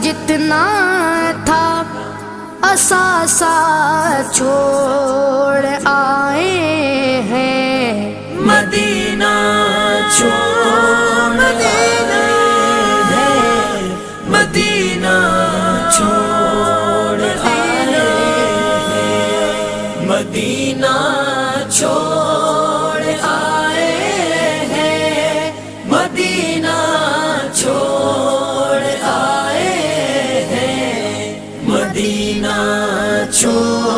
جتنا تھا اثاثہ چھوڑ آئے ہیں، مدینہ چھوڑ آئے ہیں، مدینہ چھوڑ آئے ہیں، مدینہ چھوڑ آئے ہیں، مدینہ چھوڑ آئے ہیں، مدینہ چھوڑ